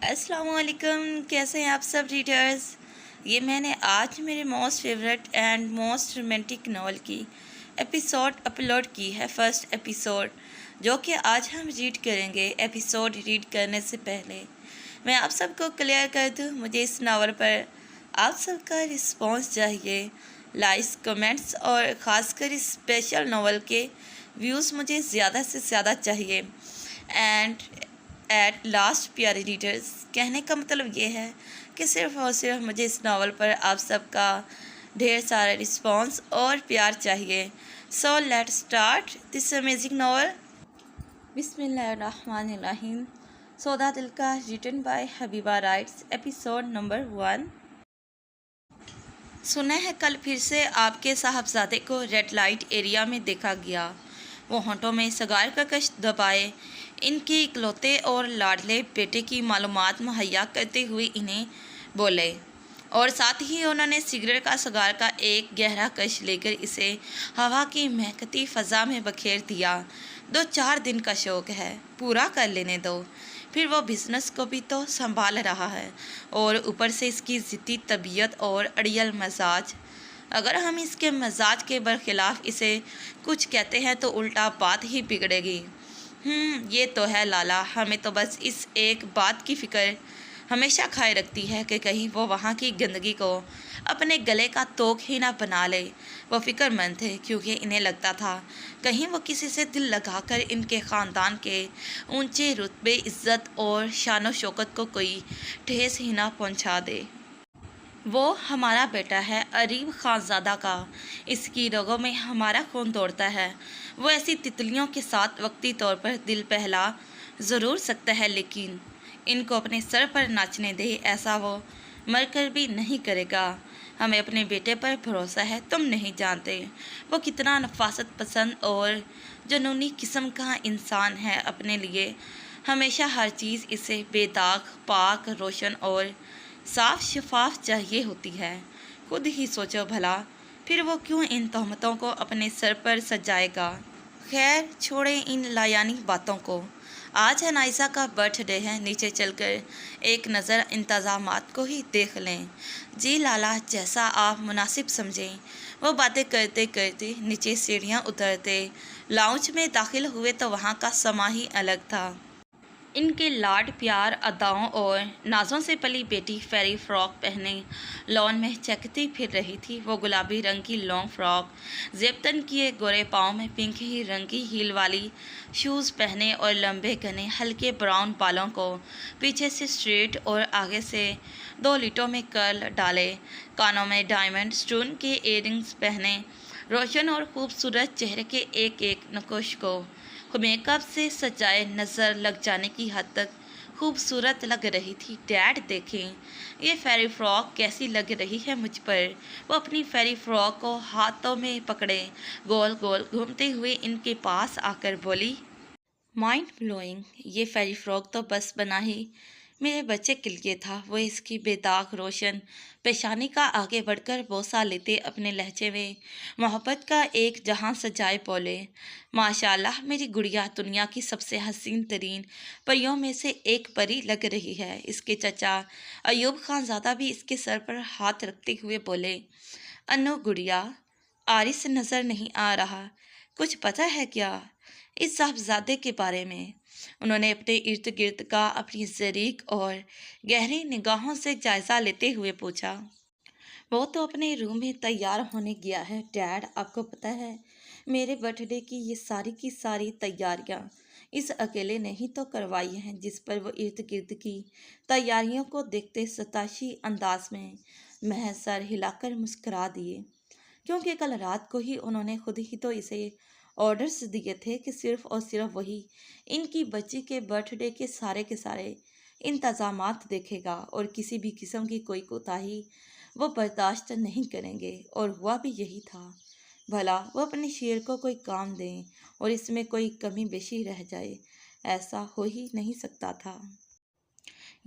السلام علیکم، کیسے ہیں آپ سب ریڈرز؟ یہ میں نے آج میرے most favourite and most romantic novel کی ایپیسوڈ اپلوڈ کی ہے، فرسٹ ایپیسوڈ، جو کہ آج ہم ریڈ کریں گے۔ ایپیسوڈ ریڈ کرنے سے پہلے میں آپ سب کو کلیئر کر دوں، مجھے اس ناول پر آپ سب کا رسپانس چاہیے، لائکس، کمنٹس، اور خاص کر اس اسپیشل ناول کے ویوز مجھے زیادہ سے زیادہ چاہیے۔ اینڈ ایٹ لاسٹ پیارے ریڈرز، کہنے کا مطلب یہ ہے کہ صرف اور صرف مجھے اس ناول پر آپ سب کا ڈھیر سارا رسپانس اور پیار چاہیے۔ So let start this amazing novel. بسم اللہ الرحمن الرحیم۔ سودا دل کا، written by Habiba rights, episode number 1۔ سنا ہے کل پھر سے آپ کے صاحبزادے کو ریڈ لائٹ ایریا میں دیکھا گیا۔ وہ ہونٹوں میں سگار کا کش دبائے ان کے اکلوتے اور لاڈلے بیٹے کی معلومات مہیا کرتے ہوئے انہیں بولے، اور ساتھ ہی انہوں نے سگریٹ کا سگار کا ایک گہرا کش لے کر اسے ہوا کی مہکتی فضا میں بکھیر دیا۔ 2-4 دن کا شوق ہے، پورا کر لینے دو، پھر وہ بزنس کو بھی تو سنبھال رہا ہے، اور اوپر سے اس کی ضدی طبیعت اور اڑیل مزاج۔ اگر ہم اس کے مزاج کے برخلاف اسے کچھ کہتے ہیں تو الٹا بات ہی بگڑے گی۔ یہ تو ہے لالا، ہمیں تو بس اس ایک بات کی فکر ہمیشہ کھائے رکھتی ہے کہ کہیں وہ وہاں کی گندگی کو اپنے گلے کا توک ہی نہ بنا لے۔ وہ فکر مند تھے کیونکہ انہیں لگتا تھا کہیں وہ کسی سے دل لگا کر ان کے خاندان کے اونچے رتبے، عزت اور شان و شوکت کو کوئی ٹھیس ہی نہ پہنچا دے۔ وہ ہمارا بیٹا ہے، عریب خانزادہ کا، اس کی رگوں میں ہمارا خون دوڑتا ہے۔ وہ ایسی تتلیوں کے ساتھ وقتی طور پر دل بہلا ضرور سکتا ہے، لیکن ان کو اپنے سر پر ناچنے دے، ایسا وہ مر کر بھی نہیں کرے گا۔ ہمیں اپنے بیٹے پر بھروسہ ہے، تم نہیں جانتے وہ کتنا نفاست پسند اور جنونی قسم کا انسان ہے۔ اپنے لیے ہمیشہ ہر چیز اسے بے داغ، پاک، روشن اور صاف شفاف چاہیے ہوتی ہے۔ خود ہی سوچو بھلا، پھر وہ کیوں ان تہمتوں کو اپنے سر پر سجائے گا؟ خیر چھوڑیں ان لایانی باتوں کو۔ آج انائزہ کا برتھ ڈے ہے، نیچے چل کر ایک نظر انتظامات کو ہی دیکھ لیں۔ جی لالا، جیسا آپ مناسب سمجھیں۔ وہ باتیں کرتے کرتے نیچے سیڑھیاں اترتے لاؤنج میں داخل ہوئے تو وہاں کا سما ہی الگ تھا۔ ان کے لاڈ پیار، اداؤں اور نازوں سے پلی بیٹی فیری فراک پہنے لان میں چہکتی پھر رہی تھی۔ وہ گلابی رنگ کی لانگ فراک زیب تن کیے، گورے پاؤں میں پنک ہی رنگ کی ہیل والی شوز پہنے اور لمبے گھنے ہلکے براؤن بالوں کو پیچھے سے اسٹریٹ اور آگے سے 2 لیٹوں میں کرل ڈالے، کانوں میں ڈائمنڈ اسٹون کے ایئر رنگز پہنے، روشن اور خوبصورت چہرے کے ایک ایک نقوش کو میک اپ سے سجائے نظر لگ جانے کی حد تک خوبصورت لگ رہی تھی۔ ڈیڈ دیکھیں، یہ فیری فراک کیسی لگ رہی ہے مجھ پر۔ وہ اپنی فیری فراک کو ہاتھوں میں پکڑے گول گول گھومتے ہوئے ان کے پاس آ کر بولی، مائنڈ بلوئنگ، یہ فیری فراک تو بس بنا ہی میرے بچے کے لیے تھا۔ وہ اس کی بے داغ روشن پیشانی کا آگے بڑھ کر بوسہ لیتے اپنے لہجے میں محبت کا ایک جہاں سجائے بولے، ماشاءاللہ میری گڑیا دنیا کی سب سے حسین ترین پریوں میں سے ایک پری لگ رہی ہے۔ اس کے چچا ایوب خان زادہ بھی اس کے سر پر ہاتھ رکھتے ہوئے بولے، انو گڑیا، آرس نظر نہیں آ رہا، کچھ پتہ ہے کیا اس صاحبزادے کے بارے میں؟ انہوں نے اپنے ارد گرد کا اپنی زریق اور گہری نگاہوں سے جائزہ لیتے ہوئے پوچھا۔ وہ تو اپنے روم میں تیار ہونے گیا ہے ڈیڈ، آپ کو پتہ ہے میرے برتھ ڈے کی یہ ساری کی ساری تیاریاں اس اکیلے نے ہی تو کروائی ہیں۔ جس پر وہ ارد گرد کی تیاریوں کو دیکھتے ستائشی انداز میں محض سر ہلا کر مسکرا دیے، کیونکہ کل رات کو ہی انہوں نے خود ہی تو اسے آرڈرز دیے تھے کہ صرف اور صرف وہی ان کی بچی کے برتھ ڈے کے سارے انتظامات دیکھے گا، اور کسی بھی قسم کی کوئی کوتاہی وہ برداشت نہیں کریں گے۔ اور ہوا بھی یہی تھا۔ بھلا وہ اپنے شیر کو کوئی کام دیں اور اس میں کوئی کمی بیشی رہ جائے، ایسا ہو ہی نہیں سکتا تھا۔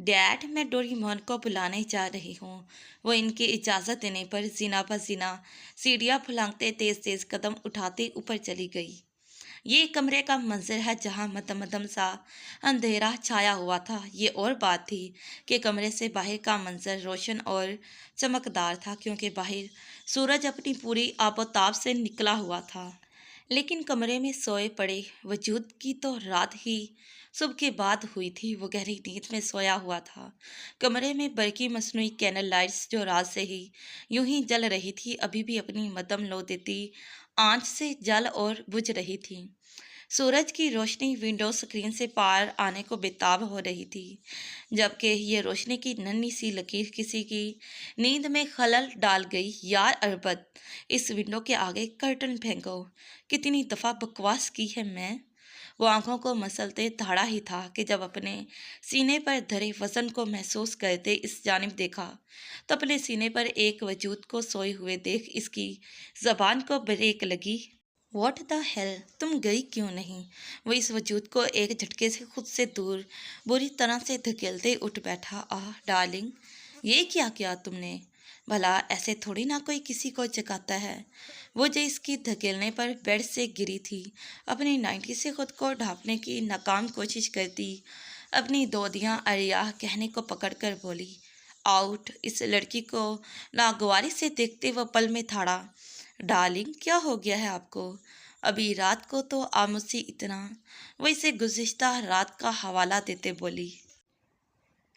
ڈیڈ، میں ڈوریمون کو بلانے جا رہی ہوں۔ وہ ان کی اجازت دینے پر زینہ بزینہ سیڑھیاں پھلانگتے تیز تیز قدم اٹھاتے اوپر چلی گئی۔ یہ کمرے کا منظر ہے جہاں مدم سا اندھیرا چھایا ہوا تھا۔ یہ اور بات تھی کہ کمرے سے باہر کا منظر روشن اور چمکدار تھا، کیونکہ باہر سورج اپنی پوری آب و تاب سے نکلا ہوا تھا۔ لیکن کمرے میں سوئے پڑے وجود کی تو رات ہی صبح کے بعد ہوئی تھی۔ وہ گہری نیند میں سویا ہوا تھا۔ کمرے میں برقی مصنوعی کینڈل لائٹس جو رات سے ہی یوں ہی جل رہی تھی، ابھی بھی اپنی مدم لو دیتی آنچ سے جل اور بجھ رہی تھی۔ سورج کی روشنی ونڈو اسکرین سے پار آنے کو بےتاب ہو رہی تھی، جبکہ یہ روشنی کی ننھی سی لکیر کسی کی نیند میں خلل ڈال گئی۔ یار اربد، اس ونڈو کے آگے کرٹن پھینکو۔ کتنی دفعہ بکواس کی ہے میں؟ وہ آنکھوں کو مسلتے دھاڑا ہی تھا کہ جب اپنے سینے پر دھرے وزن کو محسوس کرتے اس جانب دیکھا تو اپنے سینے پر ایک وجود کو سوئے ہوئے دیکھ اس کی زبان کو بریک لگی۔ واٹ دا ہیل، تم گئی کیوں نہیں؟ وہ اس وجود کو ایک جھٹکے سے خود سے دور بری طرح سے دھکیلتے اٹھ بیٹھا۔ آہ ڈارلنگ، یہ کیا تم نے؟ بھلا ایسے تھوڑی نہ کوئی کسی کو جگاتا ہے۔ وہ جو اس کی دھکیلنے پر بیڈ سے گری تھی، اپنی نائٹی سے خود کو ڈھانپنے کی ناکام کوشش کرتی اپنی دودیاں اریاح کہنے کو پکڑ کر بولی، آؤٹ۔ اس لڑکی کو ناگواری سے دیکھتے وہ پل میں تھاڑا۔ ڈارلنگ، کیا ہو گیا ہے آپ کو؟ ابھی رات کو تو آپ مجھ سے اتنا… وہ اسے گزشتہ رات کا حوالہ دیتے بولی،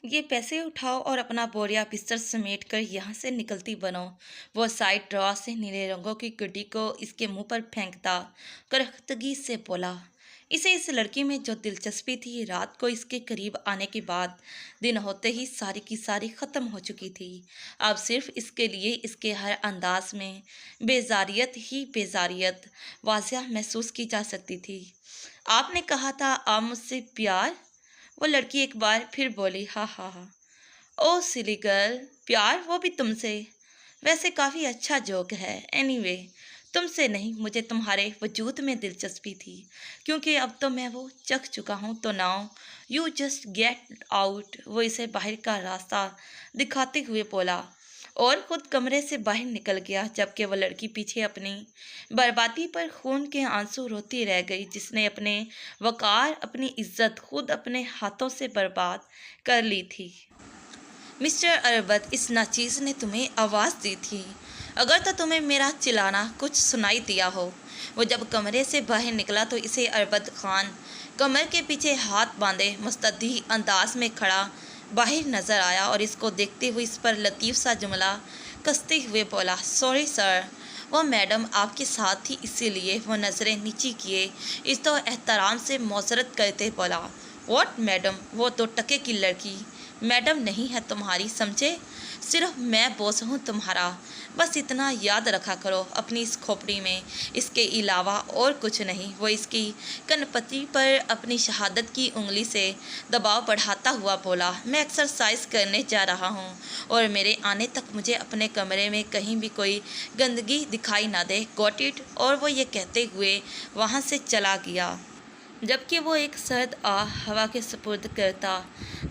یہ پیسے اٹھاؤ اور اپنا بوریا بستر سمیٹ کر یہاں سے نکلتی بنو۔ وہ سائڈ ڈرا سے نیلے رنگوں کی گڈی کو اس کے منہ پر پھینکتا کرختگی سے بولا۔ اسے اس لڑکی میں جو دلچسپی تھی، رات کو اس کے قریب آنے کے بعد دن ہوتے ہی ساری کی ساری ختم ہو چکی تھی۔ اب صرف اس کے لیے اس کے ہر انداز میں بیزاریت ہی بیزاریت واضح محسوس کی جا سکتی تھی۔ آپ نے کہا تھا آپ مجھ سے پیار؟ وہ لڑکی ایک بار پھر بولی، ہاں ہاں ہاں۔ او سلی گرل، پیار وہ بھی تم سے؟ ویسے کافی اچھا جوک ہے۔ اینی وے، تم سے نہیں، مجھے تمہارے وجود میں دلچسپی تھی، کیونکہ اب تو میں وہ چکھ چکا ہوں۔ تو now you just get out. وہ اسے باہر کا راستہ دکھاتے ہوئے بولا اور خود کمرے سے باہر نکل گیا، جبکہ وہ لڑکی پیچھے اپنی بربادی پر خون کے آنسو روتی رہ گئی، جس نے اپنے وقار، اپنی عزت خود اپنے ہاتھوں سے برباد کر لی تھی۔ مسٹر اربد، اس ناچیز نے تمہیں آواز دی تھی، اگر تو تمہیں میرا چلانا کچھ سنائی دیا ہو۔ وہ جب کمرے سے باہر نکلا تو اسے اربد خان کمر کے پیچھے ہاتھ باندھے مستدعی انداز میں کھڑا باہر نظر آیا، اور اس کو دیکھتے ہوئے اس پر لطیف سا جملہ کستے ہوئے بولا، سوری سر، وہ میڈم آپ کے ساتھ تھی، اسی لیے۔ وہ نظریں نیچی کیے اس تو احترام سے معذرت کرتے بولا، واٹ میڈم؟ وہ تو ٹکے کی لڑکی میڈم نہیں ہے تمہاری، سمجھے؟ صرف میں بوس ہوں تمہارا، بس اتنا یاد رکھا کرو اپنی اس کھوپڑی میں، اس کے علاوہ اور کچھ نہیں۔ وہ اس کی کن پٹی پر اپنی شہادت کی انگلی سے دباؤ بڑھاتا ہوا بولا، میں ایکسرسائز کرنے جا رہا ہوں، اور میرے آنے تک مجھے اپنے کمرے میں کہیں بھی کوئی گندگی دکھائی نہ دے، گوٹ اٹ؟ اور وہ یہ کہتے ہوئے وہاں سے چلا گیا، جبکہ وہ ایک سرد آہ ہوا کے سپرد کرتا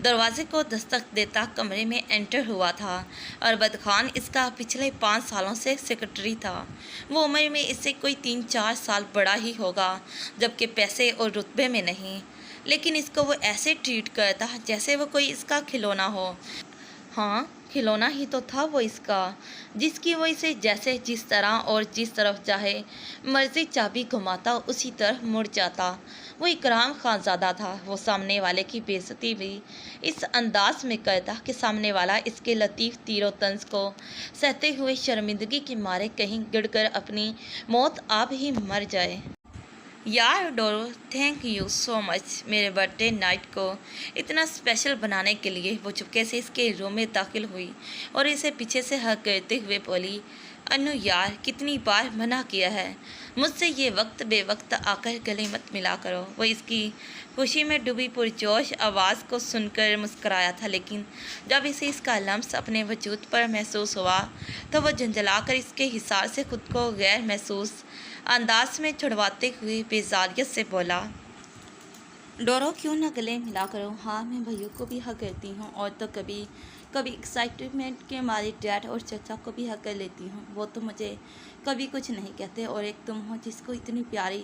دروازے کو دستک دیتا کمرے میں انٹر ہوا تھا۔ اربد خان اس کا پچھلے 5 سالوں سے سیکرٹری تھا۔ وہ عمر میں اس سے کوئی 3-4 سال بڑا ہی ہوگا، جبکہ پیسے اور رتبے میں نہیں، لیکن اس کو وہ ایسے ٹریٹ کرتا جیسے وہ کوئی اس کا کھلونا ہو۔ ہاں، کھلونا ہی تو تھا وہ اس کا، جس کی وہ اسے جیسے، جس طرح اور جس طرف چاہے مرضی چابی گھماتا اسی طرح مڑ جاتا۔ وہ اکرام خانزادہ تھا۔ وہ سامنے والے کی بے عزتی بھی اس انداز میں کرتا کہ سامنے والا اس کے لطیف تیر و طنز کو سہتے ہوئے شرمندگی کے مارے کہیں گڑ کر اپنی موت آپ ہی مر جائے۔ یار ڈورو، تھینک یو سو مچ میرے برتھ ڈے نائٹ کو اتنا اسپیشل بنانے کے لیے۔ وہ چپکے سے اس کے روم میں داخل ہوئی اور اسے پیچھے سے ہگ کرتے ہوئے بولی، انو یار، کتنی بار منع کیا ہے مجھ سے یہ وقت بے وقت آ کر گلے مت ملا کرو۔ وہ اس کی خوشی میں ڈوبی پرجوش آواز کو سن کر مسکرایا تھا، لیکن جب اسے اس کا لمس اپنے وجود پر محسوس ہوا تو وہ جھنجھلا کر اس کے حصار سے خود کو غیر محسوس انداز میں چھڑواتے ہوئے بیزاریت سے بولا، ڈورو کیوں نہ گلے ملا کرو؟ ہاں، میں بھائیوں کو بھی حق کرتی ہوں، اور تو کبھی ایکسائٹمنٹ کے مارے ڈیڈ اور چچا کو بھی حق کر لیتی ہوں۔ وہ تو مجھے کبھی کچھ نہیں کہتے، اور ایک تم ہو جس کو اتنی پیاری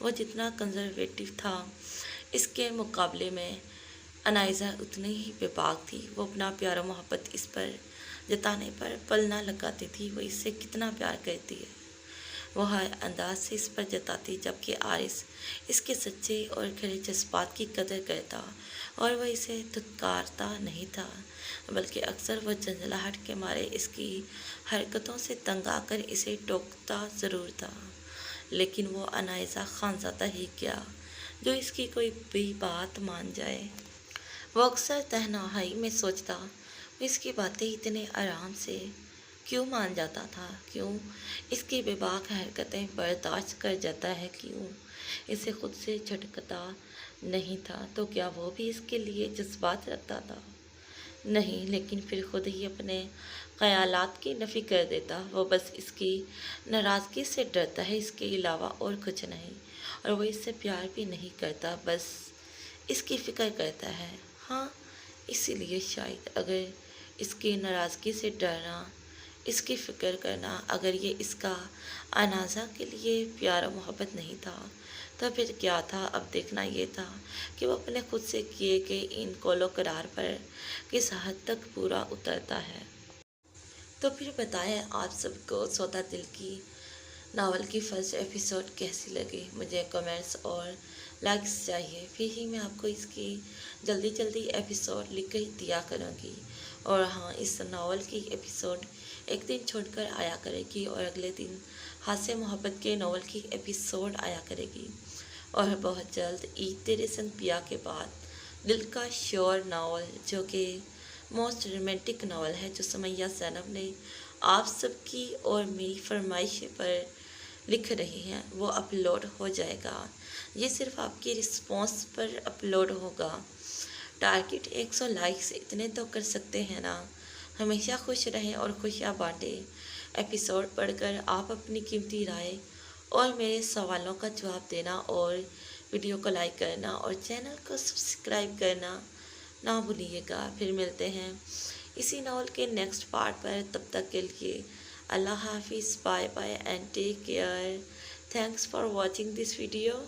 وہ جتنا کنزرویٹو تھا اس کے مقابلے میں انائزہ اتنی ہی بے باک تھی۔ وہ اپنا پیار و محبت اس پر جتانے پر پل نہ لگاتی تھی وہ اس سے کتنا پیار کرتی ہے۔ وہ ہر انداز سے اس پر جتاتی جبکہ عارض اس کے سچے اور کھڑے جذبات کی قدر کرتا اور وہ اسے دھتکارتا نہیں تھا، بلکہ اکثر وہ جھنجھلاہٹ کے مارے اس کی حرکتوں سے تنگ آ کر اسے ٹوکتا ضرور تھا، لیکن وہ انائزہ خانزادہ ہی کیا جو اس کی کوئی بھی بات مان جائے۔ وہ اکثر تنہائی میں سوچتا وہ اس کی باتیں اتنے آرام سے کیوں مان جاتا تھا، کیوں اس کی بے باک حرکتیں برداشت کر جاتا ہے، کیوں اسے خود سے جھٹکتا نہیں تھا۔ تو کیا وہ بھی اس کے لیے جذبات رکھتا تھا؟ نہیں، لیکن پھر خود ہی اپنے خیالات کی نفی کر دیتا۔ وہ بس اس کی ناراضگی سے ڈرتا ہے، اس کے علاوہ اور کچھ نہیں، اور وہ اس سے پیار بھی نہیں کرتا، بس اس کی فکر کرتا ہے۔ ہاں، اسی لیے شاید اگر اس کی ناراضگی سے ڈرنا، اس کی فکر کرنا، اگر یہ اس کا انائزہ کے لیے پیار و محبت نہیں تھا تو پھر کیا تھا؟ اب دیکھنا یہ تھا کہ وہ اپنے خود سے کیے گئے ان قول و قرار پر کس حد تک پورا اترتا ہے۔ تو پھر بتائیں آپ سب کو سودا دل کی ناول کی فرسٹ ایپیسوڈ کیسی لگی؟ مجھے کمنٹس اور لائکس چاہیے، پھر ہی میں آپ کو اس کی جلدی ایپیسوڈ لکھ کر دیا کروں گی۔ اور ہاں، اس ناول کی ایپیسوڈ ایک دن چھوڑ کر آیا کرے گی اور اگلے دن ہاسے محبت کے ناول کی ایپیسوڈ آیا کرے گی، اور بہت جلد عید تیرے سنگ پیا کے بعد دل کا شور ناول، جو کہ موسٹ رومانٹک ناول ہے، جو سمیہ زینب نے آپ سب کی اور میری فرمائش پر لکھ رہی ہیں، وہ اپلوڈ ہو جائے گا۔ یہ صرف آپ کی رسپانس پر اپلوڈ ہوگا۔ ٹارگٹ 100 لائکس، اتنے تو کر سکتے ہیں نا؟ ہمیشہ خوش رہیں اور خوشیاں بانٹیں۔ ایپیسوڈ پڑھ کر آپ اپنی قیمتی رائے اور میرے سوالوں کا جواب دینا، اور ویڈیو کو لائک کرنا اور چینل کو سبسکرائب کرنا نہ بھولیے گا۔ پھر ملتے ہیں اسی ناول کے نیکسٹ پارٹ پر، تب تک کے لیے اللہ حافظ، bye bye and take care. Thanks for watching this video.